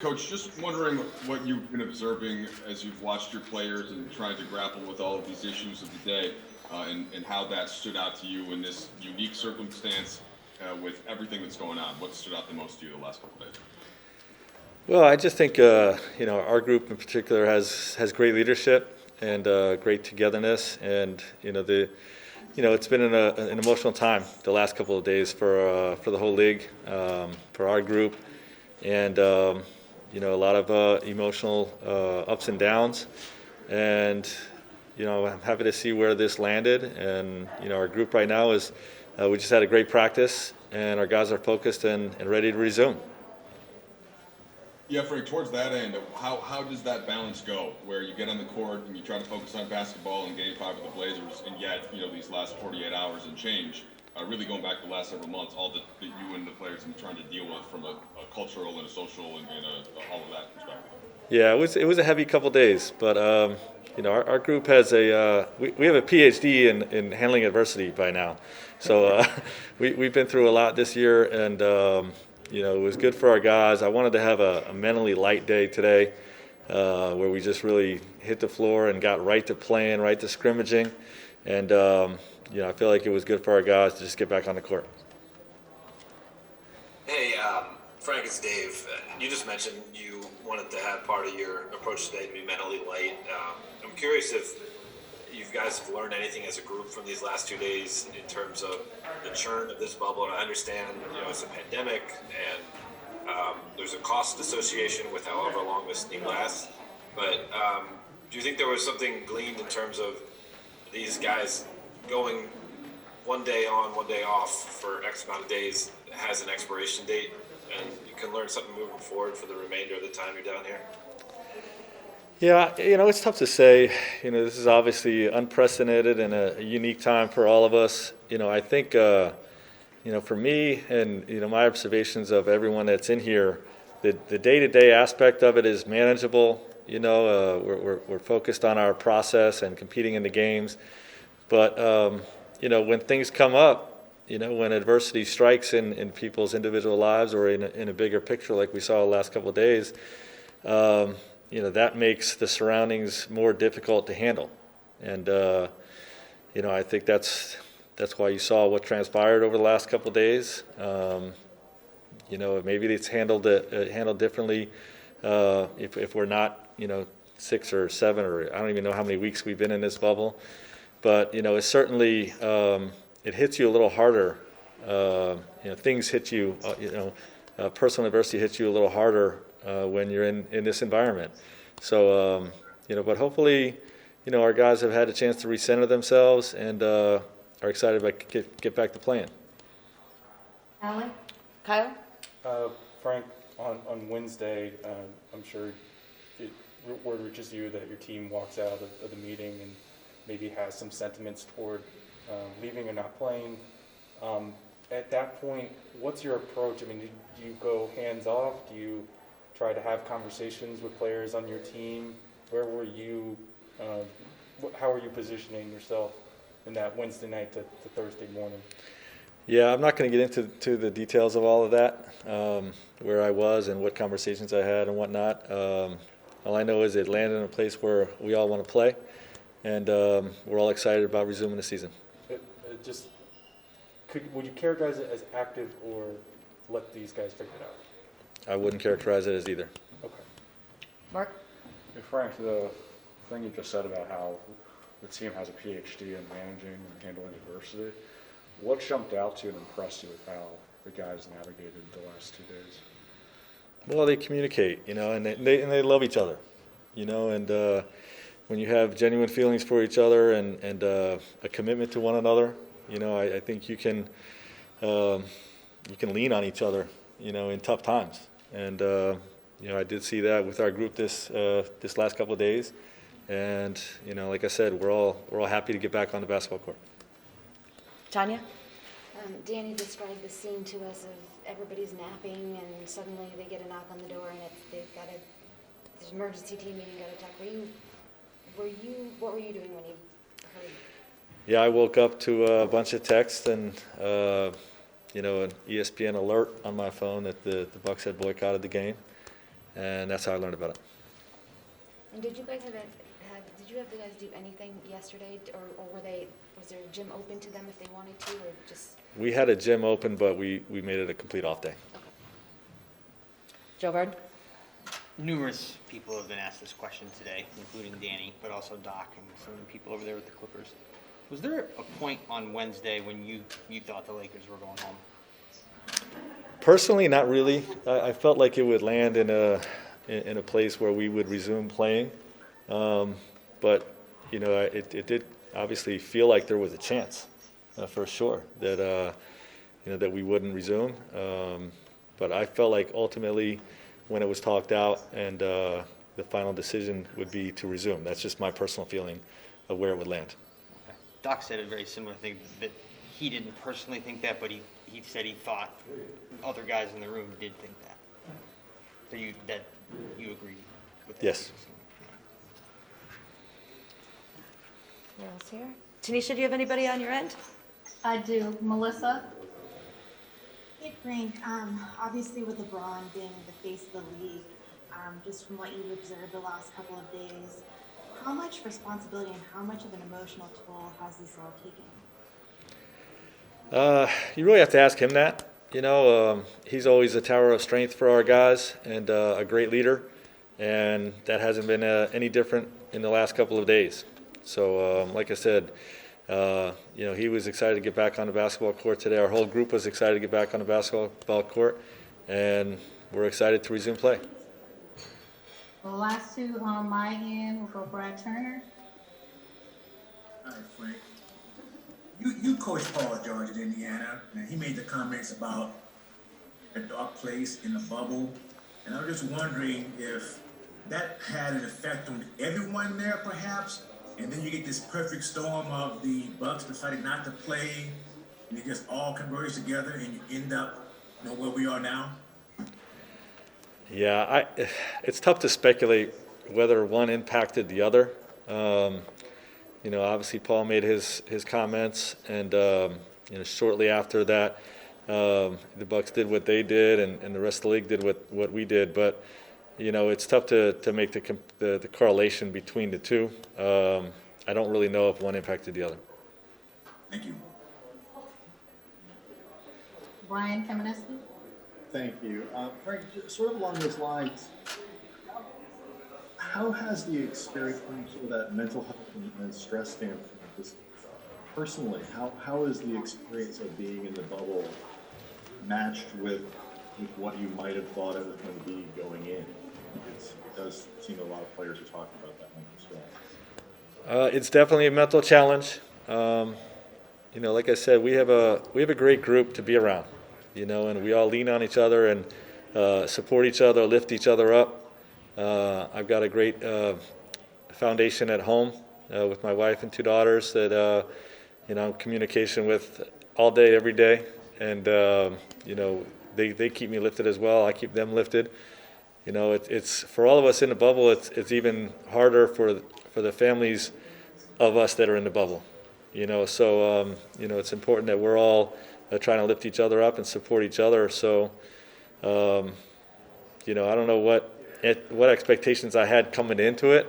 Coach, just wondering what you've been observing as you've watched your players and trying to grapple with all of these issues of the day, and how that stood out to you in this unique circumstance with everything that's going on. What stood out the most to you the last couple of days? Well, I just think our group in particular has great leadership and great togetherness, and it's been an emotional time the last couple of days for the whole league, for our group, and a lot of emotional ups and downs, and I'm happy to see where this landed, and our group right now is we just had a great practice, and our guys are focused and ready to resume. Yeah, Frank, towards that end, how does that balance go, where you get on the court and you try to focus on basketball in Game 5 with the Blazers, and yet, these last 48 hours and change, really going back the last several months, all that you and the players have been trying to deal with from a cultural and a social and all of that perspective? Yeah, it was a heavy couple days, but our group has we have a PhD in handling adversity by now, so we've been through a lot this year, and it was good for our guys. I wanted to have a mentally light day today, where we just really hit the floor and got right to playing, right to scrimmaging, and I feel like it was good for our guys to just get back on the court. Hey, Frank, it's Dave. You just mentioned you wanted to have part of your approach today to be mentally light. I'm curious if you guys have learned anything as a group from these last 2 days in terms of the churn of this bubble. And I understand, it's a pandemic and there's a cost association with however long this thing lasts. But do you think there was something gleaned in terms of these guys going one day on, one day off for X amount of days has an expiration date, and you can learn something moving forward for the remainder of the time you're down here? Yeah, it's tough to say. This is obviously unprecedented and a unique time for all of us. I think, for me and, my observations of everyone that's in here, the day-to-day aspect of it is manageable. We're focused on our process and competing in the games. But, when things come up, when adversity strikes in people's individual lives or in a bigger picture like we saw the last couple of days, that makes the surroundings more difficult to handle. And, I think that's why you saw what transpired over the last couple of days. Maybe it's handled differently if we're not, 6 or 7 or I don't even know how many weeks we've been in this bubble. But, it certainly it hits you a little harder. Things hit you, personal adversity hits you a little harder when you're in this environment. So, but hopefully, our guys have had a chance to recenter themselves and are excited to get back to playing. Alan? Kyle? Frank, on Wednesday, I'm sure word reaches you that your team walks out of the meeting and maybe has some sentiments toward leaving or not playing. At that point, what's your approach? I mean, do you go hands off? Do you try to have conversations with players on your team? Where were you? How are you positioning yourself in that Wednesday night to Thursday morning? Yeah, I'm not going to get into the details of all of that, where I was and what conversations I had and whatnot. All I know is it landed in a place where we all want to play, and we're all excited about resuming the season. Would you characterize it as active or let these guys figure it out? I wouldn't characterize it as either. Okay. Mark? Hey, Frank, the thing you just said about how the team has a PhD in managing and handling adversity, what jumped out to you and impressed you with how the guys navigated the last 2 days? Well, they communicate, and they love each other, and when you have genuine feelings for each other and a commitment to one another, I think you can lean on each other, in tough times. And I did see that with our group this last couple of days, and like I said, we're all happy to get back on the basketball court. Tanya? Danny described the scene to us of everybody's napping and suddenly they get a knock on the door and they've got there's an emergency team meeting got to talk. What were you doing when you heard? Yeah, I woke up to a bunch of texts and an ESPN alert on my phone that the Bucks had boycotted the game, And that's how I learned about it. And did you guys did you have the guys do anything yesterday, or was there a gym open to them if they wanted to, or just? We had a gym open, but we made it a complete off day. Okay. Joe Vard? Numerous people have been asked this question today, including Danny, but also Doc and some of the people over there with the Clippers. Was there a point on Wednesday when you thought the Lakers were going home? Personally, not really. I felt like it would land in a place where we would resume playing. But, you know, it did obviously feel like there was a chance, for sure, that, you know, that we wouldn't resume. But I felt like ultimately when it was talked out and the final decision would be to resume. That's just my personal feeling of where it would land. Okay. Doc said a very similar thing, that he didn't personally think that, but he said he thought other guys in the room did think that. So you agree with that? Yes. Who else here? Tanisha, do you have anybody on your end? I do. Melissa? Hey Frank, obviously with LeBron being the face of the league, just from what you've observed the last couple of days, how much responsibility and how much of an emotional toll has this all taken? You really have to ask him that. You know, he's always a tower of strength for our guys and a great leader, and that hasn't been any different in the last couple of days. So, like I said, you know, he was excited to get back on the basketball court today. Our whole group was excited to get back on the basketball court, and we're excited to resume play. The last two on my end will go Brad Turner. All right, Frank. You coached Paul George at Indiana, and he made the comments about a dark place in the bubble. And I was just wondering if that had an effect on everyone there, perhaps. And then you get this perfect storm of the Bucks deciding not to play, and it just all converges together, and you end up, you know, where we are now. Yeah, it's tough to speculate whether one impacted the other. You know, obviously Paul made his comments, and you know, shortly after that, the Bucks did what they did, and the rest of the league did what we did. But you know, it's tough to make the correlation between the two. I don't really know if one impacted the other. Thank you. Brian Kamenetsky. Thank you. Frank, sort of along those lines, how has the experience from sort of that mental health and stress standpoint, just personally, how is the experience of being in the bubble matched with what you might have thought it was going to be going in? It does seem a lot of players are talking about that mental stress. It's definitely a mental challenge. You know, like I said, we have a great group to be around. You know, and we all lean on each other and support each other, lift each other up. I've got a great foundation at home with my wife and two daughters that you know, I'm in communication with all day, every day, and you know, they keep me lifted as well. I keep them lifted. You know, it's for all of us in the bubble. It's even harder for the families of us that are in the bubble. You know, so you know, it's important that we're all trying to lift each other up and support each other. So, you know, I don't know what expectations I had coming into it,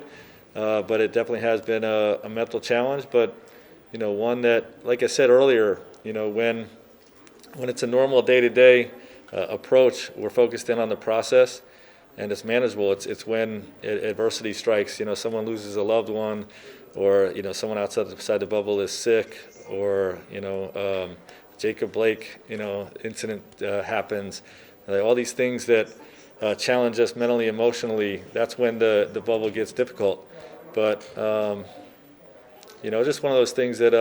but it definitely has been a mental challenge. But you know, one that, like I said earlier, you know, when it's a normal day-to-day approach, we're focused in on the process, and it's manageable. It's when adversity strikes. You know, someone loses a loved one, or you know, someone outside the bubble is sick, or you know. Jacob Blake, you know, incident happens. All these things that challenge us mentally, emotionally. That's when the bubble gets difficult. But you know, just one of those things that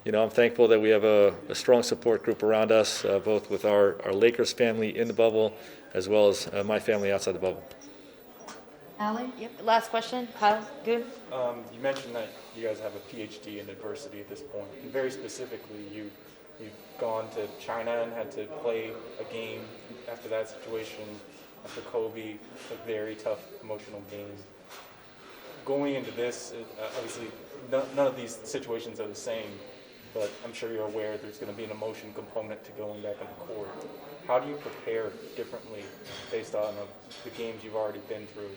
you know, I'm thankful that we have a strong support group around us, both with our Lakers family in the bubble, as well as my family outside the bubble. Allie? Yep. Last question. Kyle, good? You mentioned that you guys have a PhD in adversity at this point, and very specifically, you've gone to China and had to play a game after that situation, after Kobe, a very tough emotional game. Going into this, obviously, none of these situations are the same, but I'm sure you're aware there's going to be an emotion component to going back on the court. how do you prepare differently based on the games you've already been through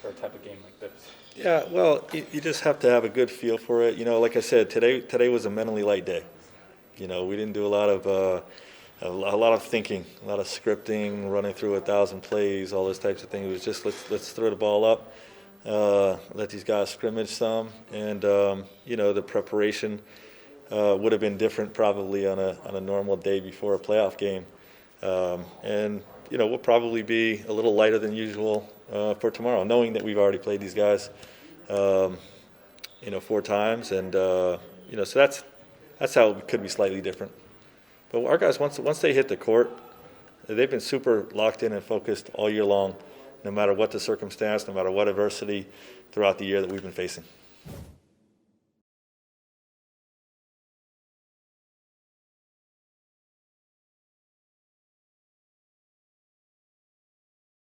for a type of game like this? Yeah, well, you just have to have a good feel for it. You know, like I said, today was a mentally light day. You know, we didn't do a lot of thinking, a lot of scripting, running through 1,000 plays, all those types of things. It was just let's throw the ball up, let these guys scrimmage some, and you know, the preparation would have been different probably on a normal day before a playoff game, and you know, we'll probably be a little lighter than usual for tomorrow, knowing that we've already played these guys, you know, 4 times, and you know, so that's how it could be slightly different. But our guys, once they hit the court, they've been super locked in and focused all year long, no matter what the circumstance, no matter what adversity throughout the year that we've been facing.